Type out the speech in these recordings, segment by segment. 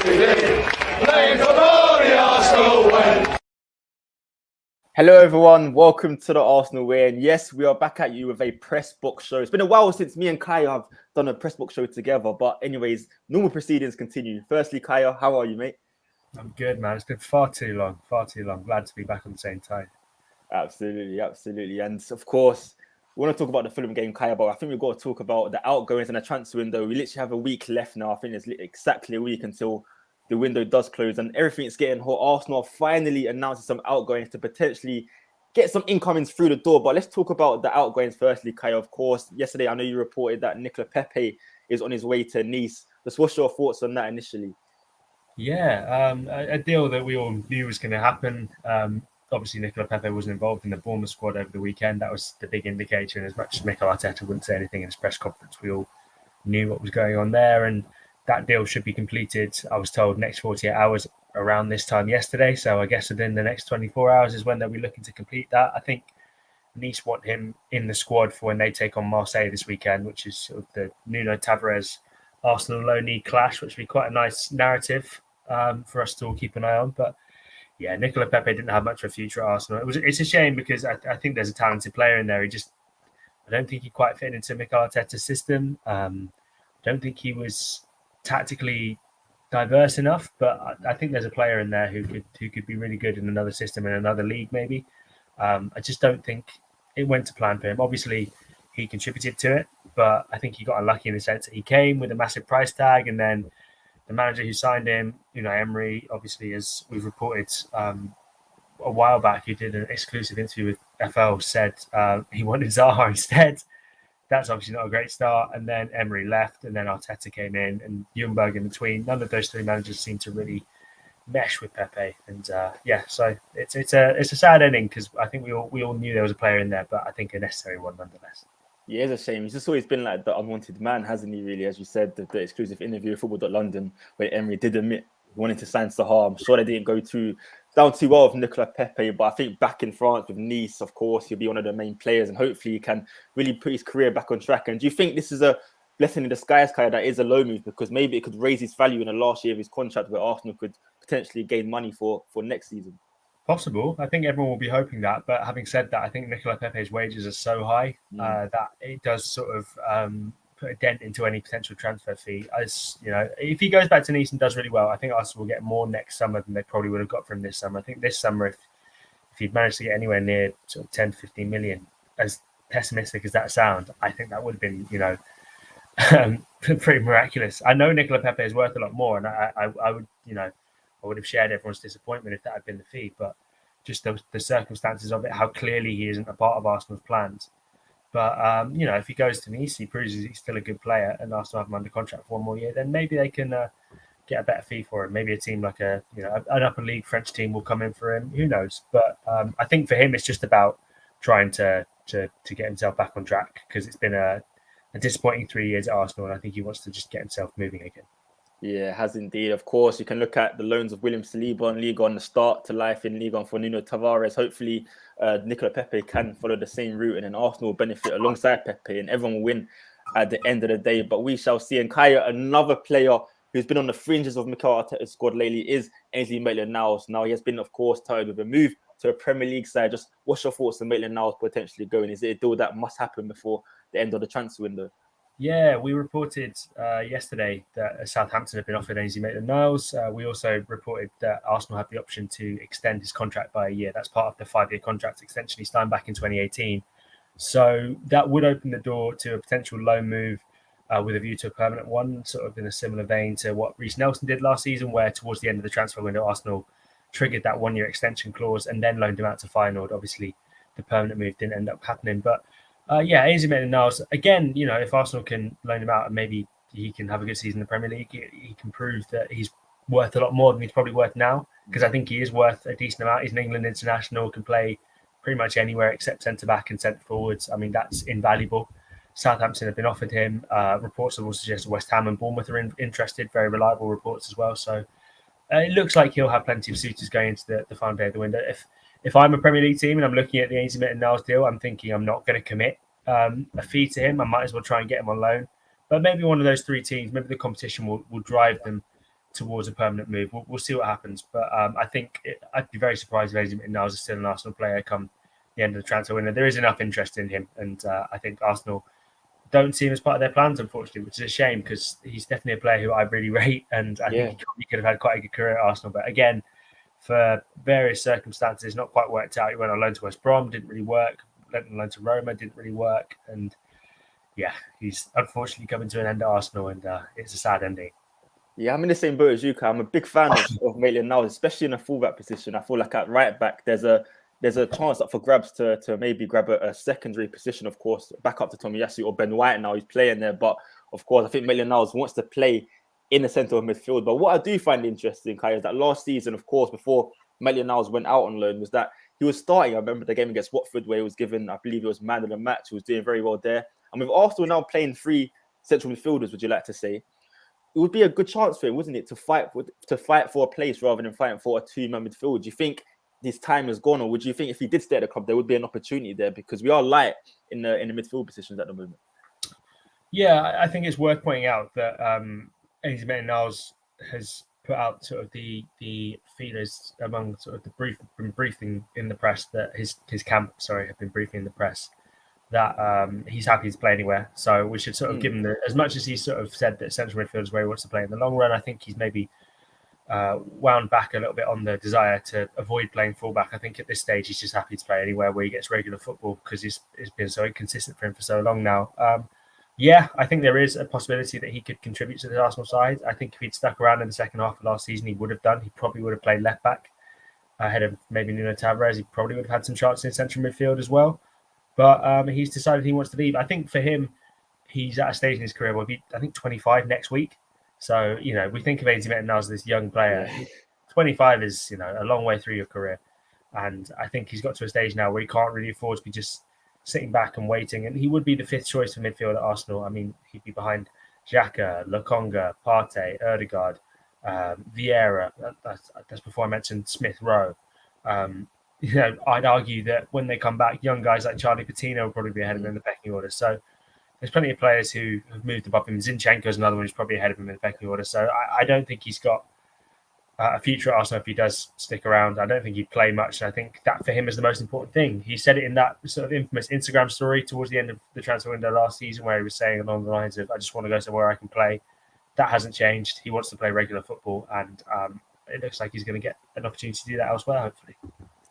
Hello everyone, welcome to the Arsenal Way, and yes, we are back at you with a Pressbox show. It's been a while since me and Kaya have done a Pressbox show together, but anyways, normal proceedings continue. Firstly, Kaya, how are you, mate? I'm good, man. It's been far too long. Glad to be back on the same time. Absolutely. And of course, we want to talk about the Fulham game, Kaya, but I think we've got to talk about the outgoings and the transfer window. We literally have a week left now. I think it's exactly a week until the window does close and everything's getting hot. Arsenal finally announcing some outgoings to potentially get some incomings through the door. But let's talk about the outgoings firstly, Kaya. Of course, yesterday I know you reported that Nicolas Pepe is on his way to Nice. Just what's your thoughts on that initially? Yeah, a deal that we all knew was going to happen. Obviously, Nicolas Pepe wasn't involved in the Bournemouth squad over the weekend. That was the big indicator. And as much as Mikel Arteta wouldn't say anything in his press conference, we all knew what was going on there. And that deal should be completed, I was told, next 48 hours around this time yesterday. So I guess within the next 24 hours is when they'll be looking to complete that. I think Nice want him in the squad for when they take on Marseille this weekend, which is sort of the Nuno Tavares Arsenal low-knee clash, which would be quite a nice narrative for us to all keep an eye on. But yeah, Nicolas Pepe didn't have much of a future at Arsenal. It's a shame because I think there's a talented player in there. I don't think he quite fit into Mikel Arteta's system. I don't think he was tactically diverse enough, but I think there's a player in there who could be really good in another system, in another league maybe. I just don't think it went to plan for him. Obviously, he contributed to it, but I think he got unlucky in the sense that he came with a massive price tag, and then the manager who signed him, Emery, obviously, as we've reported a while back, he did an exclusive interview with FL, said he wanted Zaha instead. That's obviously not a great start. And then Emery left, and then Arteta came in, and Ljungberg in between. None of those three managers seem to really mesh with Pepe, and so it's a sad ending because I think we all knew there was a player in there, but I think a necessary one nonetheless. Yeah, it's a shame. He's just always been like the unwanted man, hasn't he? Really, as you said, the exclusive interview with football.london where Emery did admit he wanted to sign Zaha. I'm sure they didn't go down too well with Nicolas Pepe, but I think back in France with Nice, of course, he'll be one of the main players, and hopefully he can really put his career back on track. And do you think this is a blessing in disguise, Kaya, that is a low move, because maybe it could raise his value in the last year of his contract, where Arsenal could potentially gain money for next season? Possible. I think everyone will be hoping that. But having said that, I think Nicolas Pepe's wages are so high that it does sort of put a dent into any potential transfer fee. As you know, if he goes back to Nice and does really well, I think Arsenal will get more next summer than they probably would have got from this summer. I think this summer, if he'd managed to get anywhere near sort of 10, 15 million, as pessimistic as that sounds, I think that would have been, pretty miraculous. I know Nicolas Pepe is worth a lot more, and I would, I would have shared everyone's disappointment if that had been the fee, but just the circumstances of it, how clearly he isn't a part of Arsenal's plans. But, if he goes to Nice, he proves he's still a good player, and Arsenal have him under contract for one more year, then maybe they can get a better fee for him. Maybe a team like an upper league French team will come in for him. Who knows? But I think for him, it's just about trying to get himself back on track, because it's been a disappointing 3 years at Arsenal, and I think he wants to just get himself moving again. Yeah, it has indeed. Of course, you can look at the loans of William Saliba in Ligue 1, the start to life in Ligue 1 for Nuno Tavares. Hopefully, Nicolas Pepe can follow the same route, and then Arsenal will benefit alongside Pepe, and everyone will win at the end of the day. But we shall see. And Kaya, another player who's been on the fringes of Mikel Arteta's squad lately is Ainsley Maitland-Niles. Now, he has been, of course, tied with a move to a Premier League side. Just what's your thoughts on Maitland-Niles potentially going? Is it a deal that must happen before the end of the transfer window? Yeah, we reported yesterday that Southampton have been offered Ainsley Maitland-Niles. We also reported that Arsenal have the option to extend his contract by a year. That's part of the 5-year contract extension he signed back in 2018. So that would open the door to a potential loan move with a view to a permanent one, sort of in a similar vein to what Reece Nelson did last season, where towards the end of the transfer window, Arsenal triggered that 1-year extension clause and then loaned him out to Feyenoord. Obviously, the permanent move didn't end up happening, but Ainsley Maitland-Niles, again, if Arsenal can loan him out and maybe he can have a good season in the Premier League, he can prove that he's worth a lot more than he's probably worth now, because I think he is worth a decent amount. He's an England international, can play pretty much anywhere except centre-back and centre-forwards. I mean, that's invaluable. Southampton have been offered him. Reports have also suggested West Ham and Bournemouth are interested, very reliable reports as well. So it looks like he'll have plenty of suitors going into the final day of the window. If I'm a Premier League team and I'm looking at the Ainsley Maitland-Niles deal, I'm thinking I'm not going to commit a fee to him. I might as well try and get him on loan. But maybe one of those three teams, maybe the competition will drive them towards a permanent move. We'll see what happens. But I think I'd be very surprised if Ainsley Maitland-Niles is still an Arsenal player come the end of the transfer window. There is enough interest in him, and I think Arsenal don't see him as part of their plans, unfortunately, which is a shame because he's definitely a player who I really rate, and I think he could have had quite a good career at Arsenal. But again, for various circumstances, not quite worked out. He went on loan to West Brom, didn't really work. Went on loan to Roma, didn't really work. And yeah, he's unfortunately coming to an end at Arsenal, and it's a sad ending. Yeah, I'm in the same boat as you, Kyle. I'm a big fan of Maitland-Niles, especially in a fullback position. I feel like at right back, there's a chance up for grabs to maybe grab a secondary position, of course, back up to Tomiyasu or Ben White now. He's playing there. But, of course, I think Maitland-Niles wants to play in the centre of midfield. But what I do find interesting, Kaya, is that last season, of course, before Maitland-Niles went out on loan, was that he was starting. I remember the game against Watford where he was given, I believe it was man of the match. He was doing very well there. And with Arsenal now playing 3 central midfielders, would you like to say, it would be a good chance for him, wouldn't it, to fight for a place rather than fighting for a 2-man midfield? Do you think his time is gone, or would you think if he did stay at the club, there would be an opportunity there because we are light in the midfield positions at the moment? Yeah, I think it's worth pointing out that Ainsley Maitland-Niles has put out sort of the feelers among sort of been briefing in the press that his camp, have been briefing in the press that he's happy to play anywhere. So we should sort of give him as much as he's sort of said that central midfield is where he wants to play in the long run. I think he's maybe wound back a little bit on the desire to avoid playing fullback. I think at this stage he's just happy to play anywhere where he gets regular football because it's been so inconsistent for him for so long now. Yeah, I think there is a possibility that he could contribute to the Arsenal side. I think if he'd stuck around in the second half of last season, he would have done. He probably would have played left back ahead of maybe Nuno Tavares. He probably would have had some chances in central midfield as well. But he's decided he wants to leave. I think for him, he's at a stage in his career where he'll be, I think, 25 next week. So, we think of Ainsley Maitland-Niles as this young player. Yeah. 25 is, a long way through your career. And I think he's got to a stage now where he can't really afford to be just sitting back and waiting. And he would be the 5th choice for midfield at Arsenal. I mean, he'd be behind Xhaka, Lokonga, Partey, Ødegaard, Vieira. That's before I mentioned Smith Rowe. I'd argue that when they come back, young guys like Charlie Patino will probably be ahead of him in the pecking order. So there's plenty of players who have moved above him. Zinchenko is another one who's probably ahead of him in the pecking order. So I don't think he's got a future at Arsenal if he does stick around. I don't think he'd play much. And I think that for him is the most important thing. He said it in that sort of infamous Instagram story towards the end of the transfer window last season where he was saying along the lines of, I just want to go somewhere I can play. That hasn't changed. He wants to play regular football. And it looks like he's going to get an opportunity to do that elsewhere, hopefully.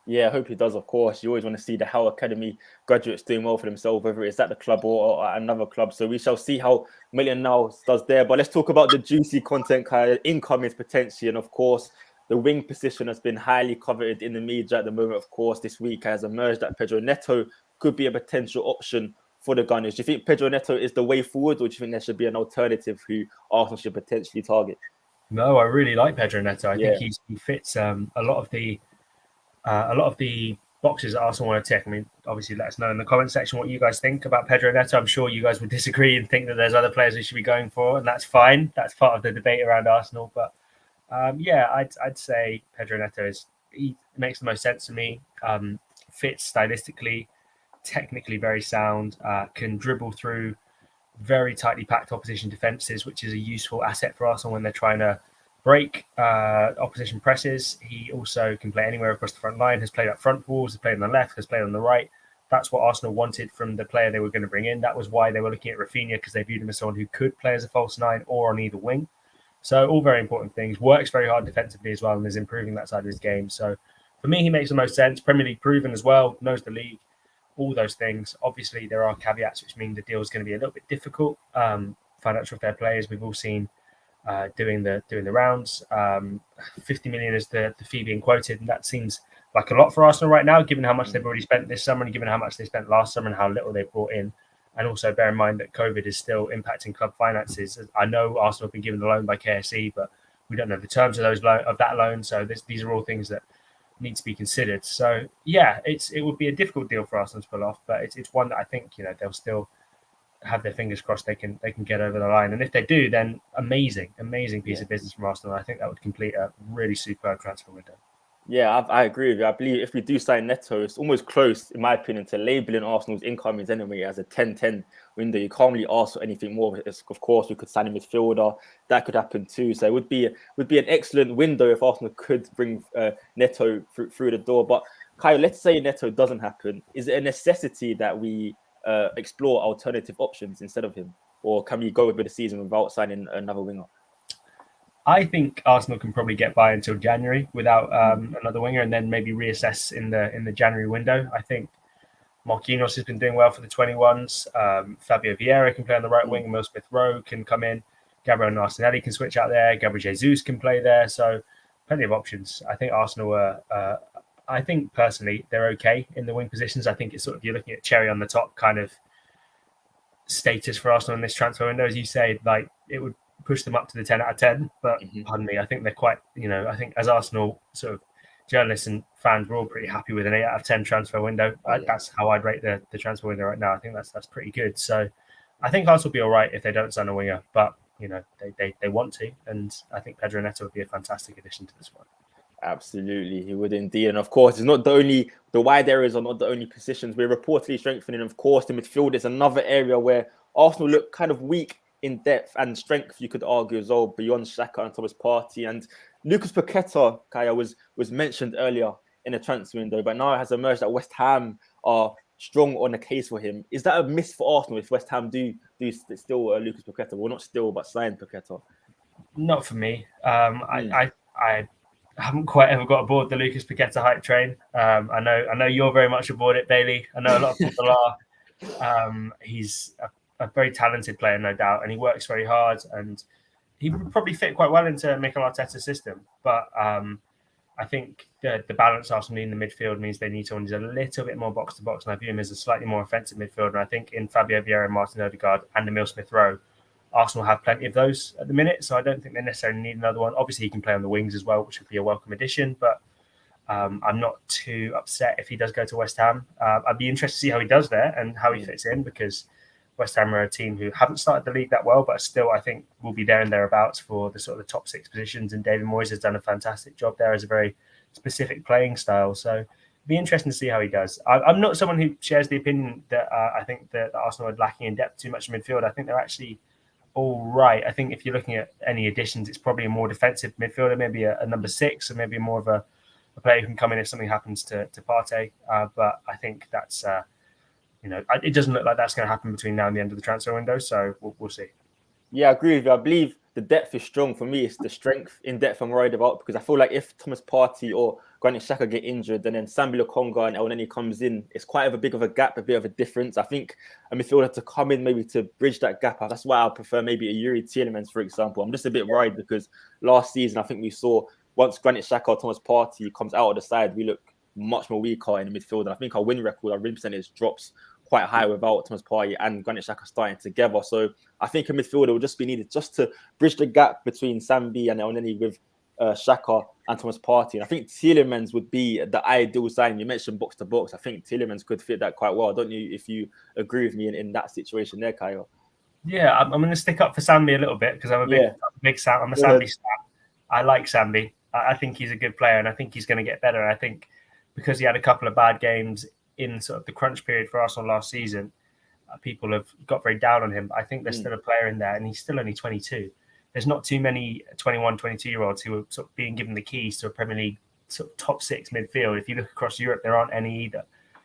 Yeah, I hope he does, of course. You always want to see the Howe Academy graduates doing well for themselves, whether it's at the club or at another club. So we shall see how Maitland-Niles does there. But let's talk about the juicy content, Kaya, incomings potentially. And of course, the wing position has been highly coveted in the media at the moment. Of course, this week has emerged that Pedro Neto could be a potential option for the Gunners. Do you think Pedro Neto is the way forward, or do you think there should be an alternative who Arsenal should potentially target? No, I really like Pedro Neto. I think he fits a lot of the boxes that Arsenal want to tick. I mean, obviously, let us know in the comment section what you guys think about Pedro Neto. I'm sure you guys would disagree and think that there's other players we should be going for, and that's fine. That's part of the debate around Arsenal. But I'd say Pedro Neto he makes the most sense to me. Fits stylistically, technically very sound. Can dribble through very tightly packed opposition defenses, which is a useful asset for Arsenal when they're trying to break opposition presses. He also can play anywhere across the front line, has played up front balls, has played on the left, has played on the right. That's what Arsenal wanted from the player they were going to bring in. That was why they were looking at Rafinha, because they viewed him as someone who could play as a false 9 or on either wing. So all very important things. Works very hard defensively as well and is improving that side of his game. So for me, he makes the most sense. Premier League proven as well, knows the league, all those things. Obviously, there are caveats, which mean the deal is going to be a little bit difficult. Financial fair play, as we've all seen, doing the rounds. 50 million is the fee being quoted, and that seems like a lot for Arsenal right now, given how much they've already spent this summer and given how much they spent last summer and how little they brought in. And also bear in mind that COVID is still impacting club finances. I know Arsenal have been given the loan by KSE, but we don't know the terms of that loan. So these are all things that need to be considered. So yeah, it would be a difficult deal for Arsenal to pull off, but it's one that I think they'll still have their fingers crossed they can get over the line. And if they do, then amazing piece of business from Arsenal. I think that would complete a really superb transfer window. Yeah, I agree with you. I believe if we do sign Neto, it's almost close, in my opinion, to labelling Arsenal's incomings anyway as a 10-10 window. You can't really ask for anything more. Of course, we could sign a midfielder. That could happen too. So it would be an excellent window if Arsenal could bring Neto through the door. But Kaya, let's say Neto doesn't happen. Is it a necessity that we explore alternative options instead of him? Or can we go over the season without signing another winger? I think Arsenal can probably get by until January without another winger, and then maybe reassess in the January window. I think Marquinhos has been doing well for the 21s. Fabio Vieira can play on the right wing. Emile Smith-Rowe can come in. Gabriel Martinelli can switch out there. Gabriel Jesus can play there. So plenty of options. I think Arsenal are. I think personally they're okay in the wing positions. I think it's sort of, you're looking at cherry on the top kind of status for Arsenal in this transfer window. As you say, like, it would push them up to the 10 out of 10. But pardon me, I think they're quite, I think as Arsenal sort of journalists and fans, we're all pretty happy with an 8 out of 10 transfer window. That's how I'd rate the transfer window right now. I think that's pretty good. So I think Arsenal will be all right if they don't sign a winger, but they want to, and I think Pedro Neto would be a fantastic addition to this one. Absolutely, he would indeed. And of course, it's not the wide areas are not the only positions. We're reportedly strengthening. Of course, the midfield is another area where Arsenal look kind of weak in depth and strength, you could argue, as well, beyond Xhaka and Thomas Partey. And Lucas Paqueta, Kaya, was mentioned earlier in the transfer window, but now it has emerged that West Ham are strong on the case for him. Is that a miss for Arsenal if West Ham do still Lucas Paqueta? Well, not still, but sign Paqueta. Not for me. I haven't quite ever got aboard the Lucas Paqueta hype train. I know you're very much aboard it, Bailey. I know a lot of people are. He's a very talented player, no doubt, and he works very hard, and he would probably fit quite well into Mikel Arteta's system. But I think the balance Arsenal need in the midfield means they need someone who's a little bit more box to box, and I view him as a slightly more offensive midfielder. And I think in Fabio Vieira, Martin Odegaard, and Emile Smith-Rowe, Arsenal have plenty of those at the minute, so I don't think they necessarily need another one. Obviously, he can play on the wings as well, which would be a welcome addition, but I'm not too upset if he does go to West Ham. I'd be interested to see how he does there and how he fits in, because West Ham are a team who haven't started the league that well, but still, I think, will be there and thereabouts for the sort of the top 6 positions. And David Moyes has done a fantastic job there as a very specific playing style. So it'd be interesting to see how he does. I'm not someone who shares the opinion that I think that Arsenal are lacking in depth too much in midfield. I think they're actually all right. I think if you're looking at any additions, it's probably a more defensive midfielder, maybe a number 6, or maybe more of a player who can come in if something happens to Partey. But I think that's... it doesn't look like that's going to happen between now and the end of the transfer window, so we'll see. Yeah, I agree with you. I believe the depth is strong. For me, it's the strength in depth I'm worried about, because I feel like if Thomas Partey or Granit Xhaka get injured, and then Sambi Lokonga and Elneny comes in, it's quite a big of a gap, a bit of a difference. I think a midfielder to come in maybe to bridge that gap. That's why I prefer maybe a Youri Tielemans, for example. I'm just a bit worried because last season I think we saw once Granit Xhaka or Thomas Partey comes out of the side, we look much more weaker in the midfield. And I think our win record, our win percentage drops quite high without Thomas Partey and Granit Xhaka starting together. So I think a midfielder will just be needed just to bridge the gap between Sambi and Elneny with Xhaka and Thomas Partey. And I think Tielemans would be the ideal signing. You mentioned box to box. I think Tielemans could fit that quite well. Don't you, if you agree with me in that situation there, Kaya? Yeah, I'm going to stick up for Sambi a little bit because I'm a big Sam. I'm a Sambi stan. I like Sambi. I think he's a good player, and I think he's going to get better. I think because he had a couple of bad games in sort of the crunch period for Arsenal last season, people have got very down on him. I think there's still a player in there, and he's still only 22. There's not too many 21, 22-year-olds who are sort of being given the keys to a Premier League sort of top 6 midfield. If you look across Europe, there aren't any either.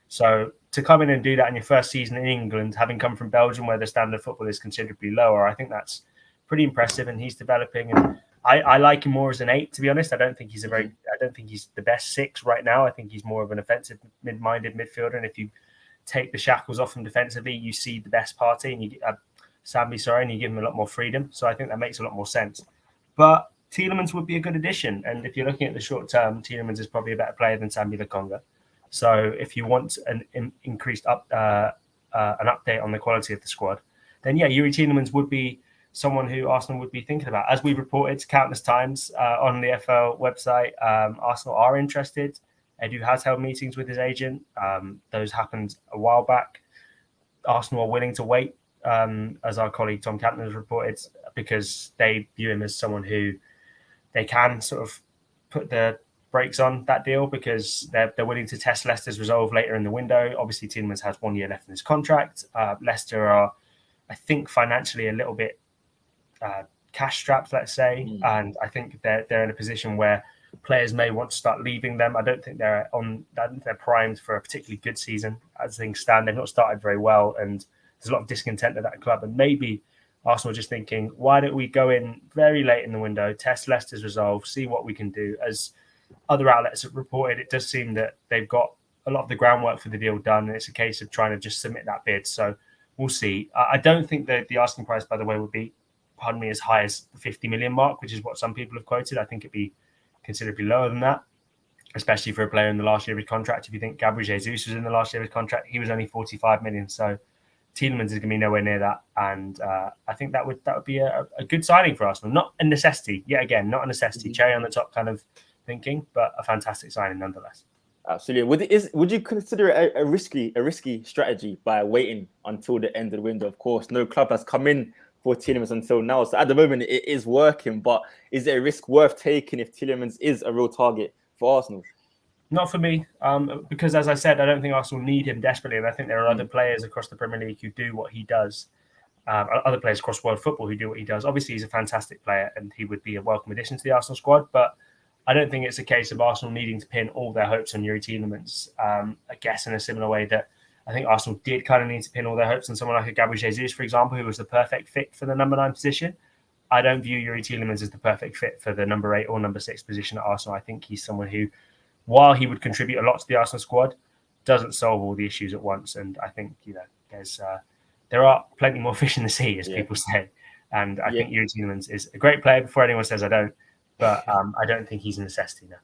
So to come in and do that in your first season in England, having come from Belgium where the standard of football is considerably lower, I think that's pretty impressive, and he's developing. And I like him more as an 8, to be honest. I don't think he's the best 6 right now. I think he's more of an offensive, mid-minded midfielder. And if you take the shackles off him defensively, you see the best Partey and you Sambi, and you give him a lot more freedom. So I think that makes a lot more sense. But Tielemans would be a good addition. And if you're looking at the short term, Tielemans is probably a better player than Sambi Lokonga. So if you want an increased an update on the quality of the squad, then Youri Tielemans would be someone who Arsenal would be thinking about. As we've reported countless times on the FL website, Arsenal are interested. Edu has held meetings with his agent. Those happened a while back. Arsenal are willing to wait, as our colleague Tom Campton has reported, because they view him as someone who they can sort of put the brakes on that deal, because they're willing to test Leicester's resolve later in the window. Obviously, Tielemans has 1 year left in his contract. Leicester are I think financially a little bit cash strapped, let's say, and I think they're in a position where players may want to start leaving them. I don't think they're primed for a particularly good season as things stand. They've not started very well, and there's a lot of discontent at that club. And maybe Arsenal are just thinking, why don't we go in very late in the window, test Leicester's resolve, see what we can do. As other outlets have reported, it does seem that they've got a lot of the groundwork for the deal done, and it's a case of trying to just submit that bid. So we'll see. I don't think that the asking price, by the way, would be, pardon me, as high as the 50 million mark, which is what some people have quoted. I think it'd be considerably lower than that, especially for a player in the last year of his contract. If you think Gabriel Jesus was in the last year of his contract, he was only 45 million. So Tielemans is going to be nowhere near that. And I think that would be a good signing for Arsenal. Not a necessity, yet again, not a necessity. Cherry on the top kind of thinking, but a fantastic signing nonetheless. Absolutely. Would you consider it a risky strategy by waiting until the end of the window? Of course, no club has come in for Tielemans until now. So at the moment, it is working. But is it a risk worth taking if Tielemans is a real target for Arsenal? Not for me, because as I said, I don't think Arsenal need him desperately. And I think there are other players across the Premier League who do what he does. Other players across world football who do what he does. Obviously, he's a fantastic player and he would be a welcome addition to the Arsenal squad. But I don't think it's a case of Arsenal needing to pin all their hopes on Youri Tielemans. I guess in a similar way that I think Arsenal did kind of need to pin all their hopes on someone like a Gabriel Jesus, for example, who was the perfect fit for the number 9 position. I don't view Youri Tielemans as the perfect fit for the number 8 or number 6 position at Arsenal. I think he's someone who, while he would contribute a lot to the Arsenal squad, doesn't solve all the issues at once. And I think, there are plenty more fish in the sea, as people say. And I think Youri Tielemans is a great player before anyone says I don't. But I don't think he's a necessity now.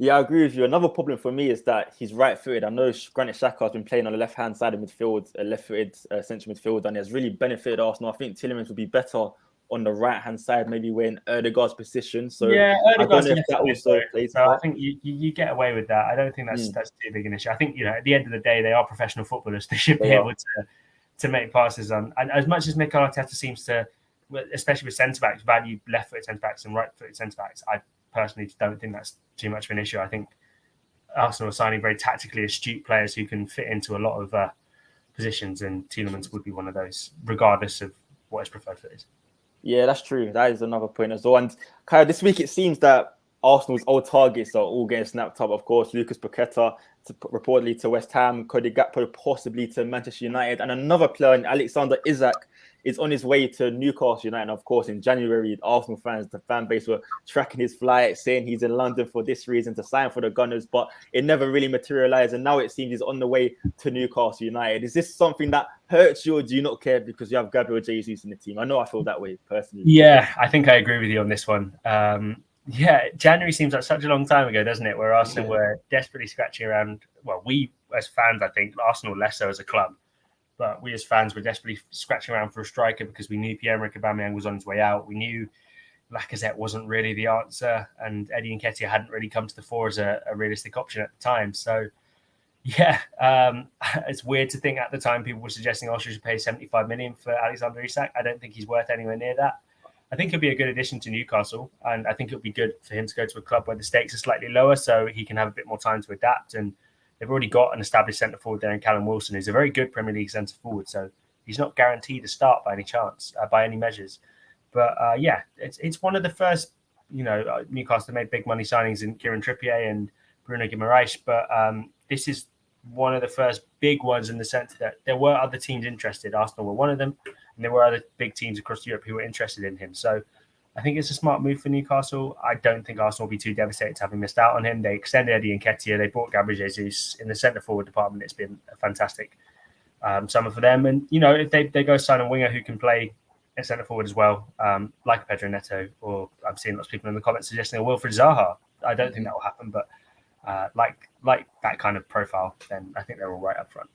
Yeah, I agree with you. Another problem for me is that he's right-footed. I know Granit Xhaka has been playing on the left-hand side of midfield, a left-footed central midfield, and he has really benefited Arsenal. I think Tielemans would be better on the right-hand side, maybe wearing Ødegaard's position. So Ødegaard's I don't know if that also plays a part. I think you get away with that. I don't think that's too big an issue. I think, at the end of the day, they are professional footballers. They should be able to make passes on. And as much as Mikel Arteta seems to, especially with centre-backs, value left-footed centre-backs and right-footed centre-backs, I personally don't think that's too much of an issue. I think Arsenal are signing very tactically astute players who can fit into a lot of positions, and Tielemans would be one of those, regardless of what his preferred fit is. Yeah, that's true. That is another point as well. And Kaya, this week it seems that Arsenal's old targets are all getting snapped up. Of course, Lucas Paqueta reportedly to West Ham, Cody Gakpo possibly to Manchester United, and another player, Alexander Isak, is on his way to Newcastle United. And of course, in January, Arsenal fans, the fan base were tracking his flight, saying he's in London for this reason to sign for the Gunners, but it never really materialized. And now it seems he's on the way to Newcastle United. Is this something that hurts you, or do you not care because you have Gabriel Jesus in the team? I know I feel that way personally. Yeah, I think I agree with you on this one. January seems like such a long time ago, doesn't it? Where Arsenal were desperately scratching around. Well, we as fans, I think, Arsenal less so as a club, but we as fans were desperately scratching around for a striker because we knew Pierre-Emerick Aubameyang was on his way out. We knew Lacazette wasn't really the answer, and Eddie Nketiah hadn't really come to the fore as a realistic option at the time. So, it's weird to think at the time people were suggesting Arsenal should pay 75 million for Alexander Isak. I don't think he's worth anywhere near that. I think he'll be a good addition to Newcastle, and I think it'll be good for him to go to a club where the stakes are slightly lower so he can have a bit more time to adapt. And they've already got an established centre forward there in Callum Wilson, who's a very good Premier League centre forward. So he's not guaranteed to start by any chance, by any measures. But it's one of the first, Newcastle made big money signings in Kieran Trippier and Bruno Guimaraes. But this is one of the first big ones in the sense that there were other teams interested. Arsenal were one of them, and there were other big teams across Europe who were interested in him. So I think it's a smart move for Newcastle. I don't think Arsenal will be too devastated to having missed out on him. They extended Eddie Nketiah. They bought Gabriel Jesus. In the centre-forward department, it's been a fantastic summer for them. And, if they go sign a winger who can play a centre-forward as well, like Pedro Neto, or I'm seeing lots of people in the comments suggesting a Wilfried Zaha. I don't think that will happen, but like that kind of profile, then I think they're all right up front.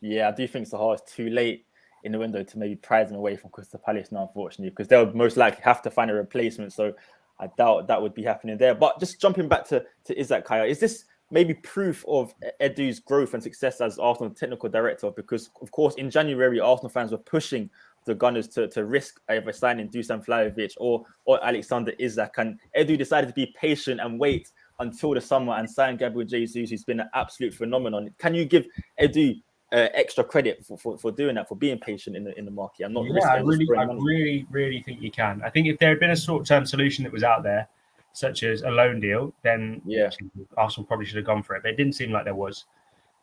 Yeah, I do think Zaha is too late in the window to maybe prize him away from Crystal Palace now, unfortunately, because they'll most likely have to find a replacement. So I doubt that would be happening there. But just jumping back to Isak, Kaya, is this maybe proof of Edu's growth and success as Arsenal technical director? Because, of course, in January, Arsenal fans were pushing the Gunners to risk either signing Dusan Vlahovic or Alexander Isak. And Edu decided to be patient and wait until the summer and sign Gabriel Jesus, who's been an absolute phenomenon. Can you give Edu extra credit for doing that, for being patient in the market and not Yeah, risking I just throwing money. really think you can. I think if there had been a short-term solution that was out there, such as a loan deal, then Yeah. Arsenal probably should have gone for it. But it didn't seem like there was.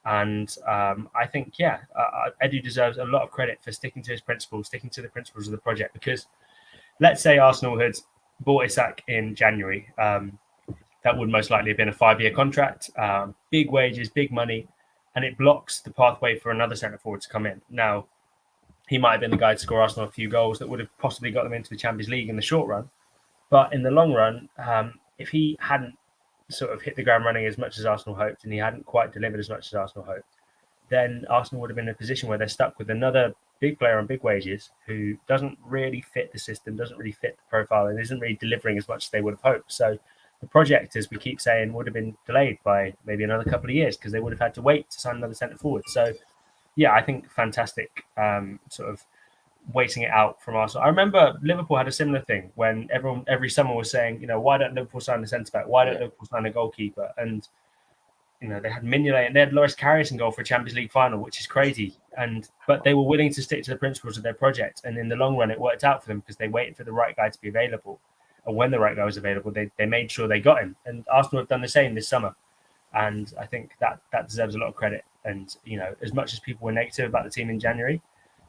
And I think, Edu deserves a lot of credit for sticking to his principles, sticking to the principles of the project. Because let's say Arsenal had bought Isak in January, that would most likely have been a 5-year contract, big wages, big money, and it blocks the pathway for another centre forward to come in. Now, he might have been the guy to score Arsenal a few goals that would have possibly got them into the Champions League in the short run. But in the long run, if he hadn't sort of hit the ground running as much as Arsenal hoped, and he hadn't quite delivered as much as Arsenal hoped, then Arsenal would have been in a position where they're stuck with another big player on big wages who doesn't really fit the system, doesn't really fit the profile, and isn't really delivering as much as they would have hoped. So the project, as we keep saying, would have been delayed by maybe another couple of years because they would have had to wait to sign another centre forward. So, yeah, I think fantastic sort of waiting it out from Arsenal. I remember Liverpool had a similar thing when every summer was saying, why don't Liverpool sign a centre back? Why don't Liverpool sign a goalkeeper? And they had Mignolet and they had Loris Karius in goal for a Champions League final, which is crazy. But they were willing to stick to the principles of their project, and in the long run, it worked out for them because they waited for the right guy to be available. And when the right guy was available, they made sure they got him. And Arsenal have done the same this summer, and I think that deserves a lot of credit. And as much as people were negative about the team in January,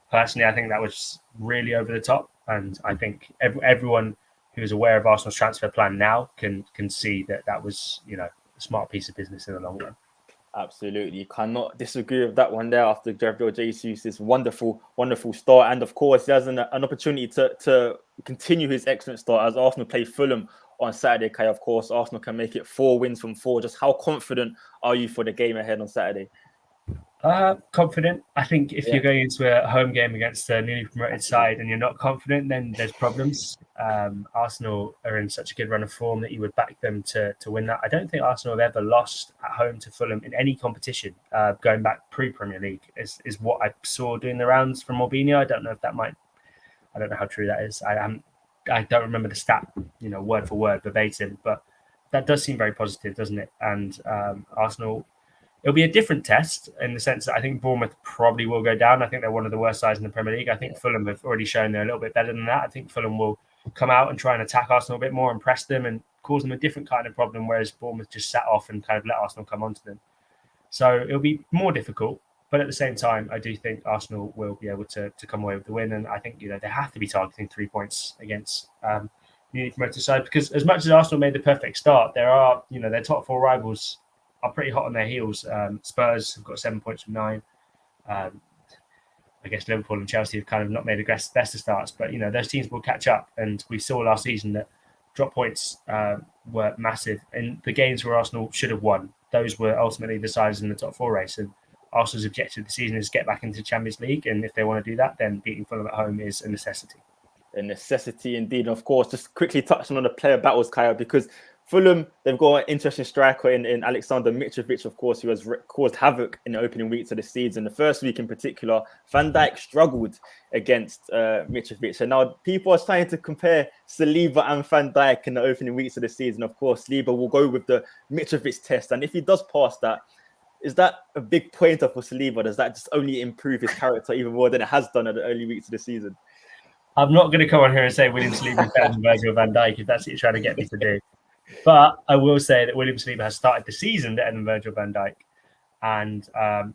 personally, I think that was really over the top. And I think everyone who is aware of Arsenal's transfer plan now can see that was a smart piece of business in the long run. Absolutely. You cannot disagree with that one there after Gabriel Jesus' wonderful start. And of course, he has an opportunity to continue his excellent start as Arsenal play Fulham on Saturday. Kaya, of course, Arsenal can make it 4 wins from 4. Just how confident are you for the game ahead on Saturday? Confident. I think if you're going into a home game against a newly promoted side and you're not confident, then there's problems. Arsenal are in such a good run of form that you would back them to win that. I don't think Arsenal have ever lost at home to Fulham in any competition, going back pre-Premier League, is what I saw doing the rounds from Mourinho. I don't know how true that is. I don't remember the stat, word for word, verbatim, but that does seem very positive, doesn't it? And Arsenal, it'll be a different test in the sense that I think Bournemouth probably will go down. I think they're one of the worst sides in the Premier League. I think Fulham have already shown they're a little bit better than that. I think Fulham will come out and try and attack Arsenal a bit more and press them and cause them a different kind of problem, whereas Bournemouth just sat off and kind of let Arsenal come onto them. So it'll be more difficult. But at the same time, I do think Arsenal will be able to come away with the win. And I think, they have to be targeting 3 points against the newly promoted side, because as much as Arsenal made the perfect start, there are, their top 4 rivals are pretty hot on their heels. Spurs have got 7 points from 9. I guess Liverpool and Chelsea have kind of not made the best of starts, but those teams will catch up. And we saw last season that drop points were massive. And the games where Arsenal should have won, those were ultimately decided in the top 4 race. And Arsenal's objective this season is to get back into the Champions League. And if they want to do that, then beating Fulham at home is a necessity. A necessity indeed. And of course, just quickly touching on the player battles, Kaya, because Fulham, they've got an interesting striker in Alexander Mitrovic, of course, who has caused havoc in the opening weeks of the season. The first week in particular, Van Dijk struggled against Mitrovic. And now people are trying to compare Saliba and Van Dijk in the opening weeks of the season. Of course, Saliba will go with the Mitrovic test. And if he does pass that, is that a big pointer for Saliba? Does that just only improve his character even more than it has done at the early weeks of the season? I'm not going to come on here and say William Saliba is better than Virgil van Dijk if that's what you're trying to get me to do. But I will say that William Saliba has started the season better than Virgil van Dijk. And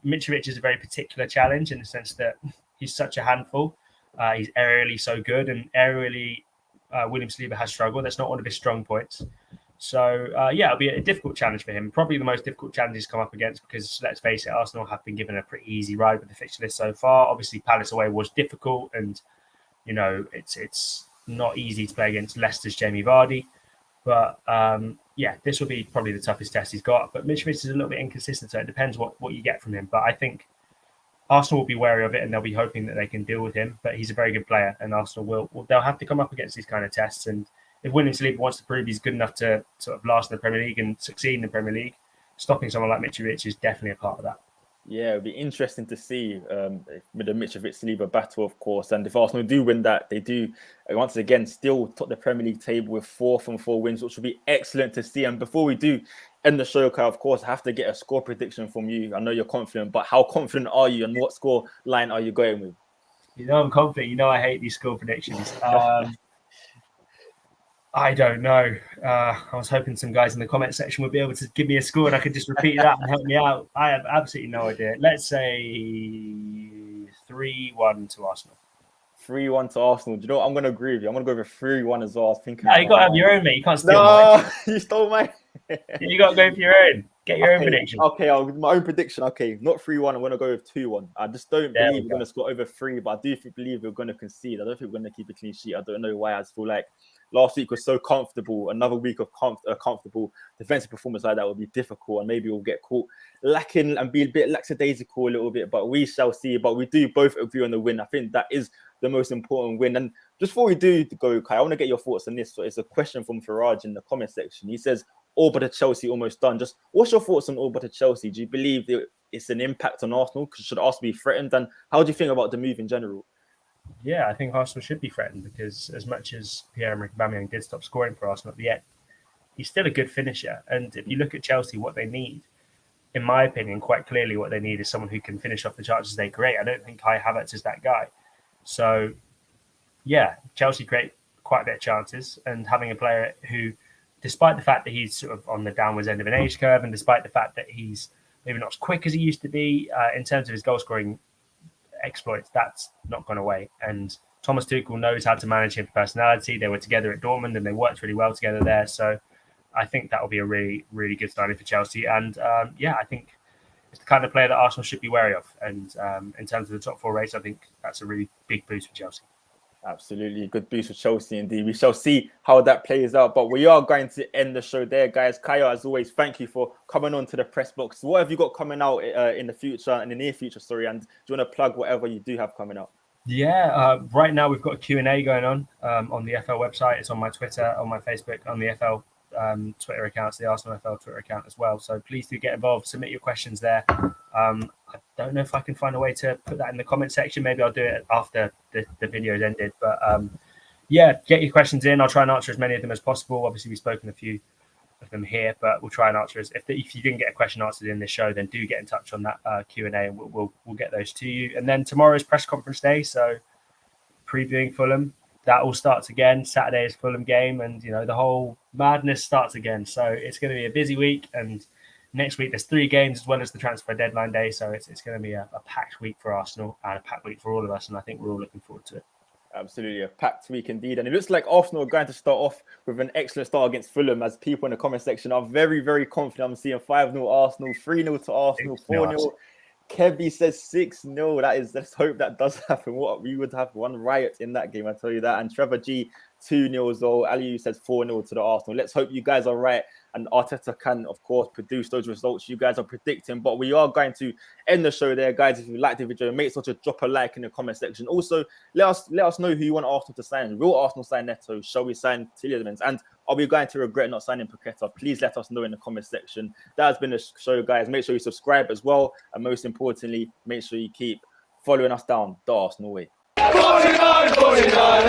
Mitrovic is a very particular challenge in the sense that he's such a handful. He's aerially so good, and aerially William Saliba has struggled. That's not one of his strong points. So, it'll be a difficult challenge for him. Probably the most difficult challenge he's come up against because, let's face it, Arsenal have been given a pretty easy ride with the fixture list so far. Obviously, Palace away was difficult, and, it's not easy to play against Leicester's Jamie Vardy. But, this will be probably the toughest test he's got. But Mitrovic is a little bit inconsistent, so it depends what you get from him. But I think Arsenal will be wary of it, and they'll be hoping that they can deal with him. But he's a very good player, and Arsenal they'll have to come up against these kind of tests. And if William Saliba wants to prove he's good enough to sort of last in the Premier League and succeed in the Premier League, stopping someone like Mitrovic is definitely a part of that. Yeah, it'll be interesting to see with the Mitrovic-Saliba battle, of course. And if Arsenal do win that, they do, once again, still top the Premier League table with 4 from 4 wins, which will be excellent to see. And before we do end the show, Kyle, of course, I have to get a score prediction from you. I know you're confident, but how confident are you and what score line are you going with? You know I'm confident. You know I hate these score predictions. I don't know. I was hoping some guys in the comment section would be able to give me a score and I could just repeat that and help me out. I have absolutely no idea. Let's say 3-1 to Arsenal. 3-1 to Arsenal. Do you know what? I'm going to agree with you. I'm going to go with 3-1 as well. I was thinking. No, you got to have your own, mate. You can't steal mine. You stole mine. You got to go for your own. Get your own prediction. Okay, my own prediction. Okay, not 3-1. I'm going to go with 2-1. I just don't believe we're going to score over 3, but I do believe we're going to concede. I don't think we're going to keep a clean sheet. I don't know why. I just feel like last week was so comfortable. Another week of comfortable defensive performance like that would be difficult, and maybe we'll get caught lacking and be a bit lackadaisical a little bit. But we shall see. But we do both agree on the win. I think that is the most important win. And just before we do go, Kai, I want to get your thoughts on this. So it's a question from Faraj in the comment section. He says, all but a Chelsea almost done. Just what's your thoughts on all but a Chelsea? Do you believe it's an impact on Arsenal? Should Arsenal be threatened? And how do you think about the move in general? Yeah, I think Arsenal should be threatened because as much as Pierre-Emerick Aubameyang did stop scoring for Arsenal at the end, he's still a good finisher. And if you look at Chelsea, what they need, in my opinion, quite clearly what they need is someone who can finish off the chances they create. I don't think Kai Havertz is that guy. So, yeah, Chelsea create quite a bit of chances, and having a player who, despite the fact that he's sort of on the downwards end of an age curve, and despite the fact that he's maybe not as quick as he used to be in terms of his goal-scoring exploits, that's not gone away. And Thomas Tuchel knows how to manage his personality. They were together at Dortmund, and they worked really well together there. So I think that will be a really, really good signing for Chelsea. And, I think it's the kind of player that Arsenal should be wary of. And in terms of the top 4 race, I think that's a really big boost for Chelsea. Absolutely. Good boost for Chelsea indeed. We shall see how that plays out. But we are going to end the show there, guys. Kaya, as always, thank you for coming on to the press box. What have you got coming out in the future, in the near future, And do you want to plug whatever you do have coming out? Yeah, right now we've got a Q&A going on the FL website. It's on my Twitter, on my Facebook, on the FL Twitter accounts, the Arsenal FL Twitter account as well. So please do get involved, submit your questions there. I don't know if I can find a way to put that in the comment section. Maybe I'll do it after the video's ended. But get your questions in. I'll try and answer as many of them as possible. Obviously, we've spoken a few of them here, but we'll try and answer if you didn't get a question answered in this show, then do get in touch on that Q&A, and we'll get those to you. And then tomorrow's press conference day, so previewing Fulham. That all starts again. Saturday is Fulham game, and the whole madness starts again. So it's going to be a busy week, and next week there's 3 games as well as the transfer deadline day. So it's going to be a packed week for Arsenal and a packed week for all of us, and I think we're all looking forward to it. Absolutely, a packed week indeed. And it looks like Arsenal are going to start off with an excellent start against Fulham, as people in the comment section are very, very confident. I'm seeing 5-0 Arsenal, 3-0 to Arsenal, 4-0. Kebby says 6-0. Let's hope that does happen. We would have one riot in that game, I tell you that. And Trevor G, 2-0 as well. Aliu says 4-0 to the Arsenal. Let's hope you guys are right, and Arteta can, of course, produce those results you guys are predicting. But we are going to end the show there, guys. If you like the video, make sure to drop a like in the comment section. Also, let us know who you want Arsenal to sign. Will Arsenal sign Neto? Shall we sign Tielemans? And are we going to regret not signing Paqueta? Please let us know in the comment section. That has been the show, guys. Make sure you subscribe as well. And most importantly, make sure you keep following us down the Arsenal way. 49, 49,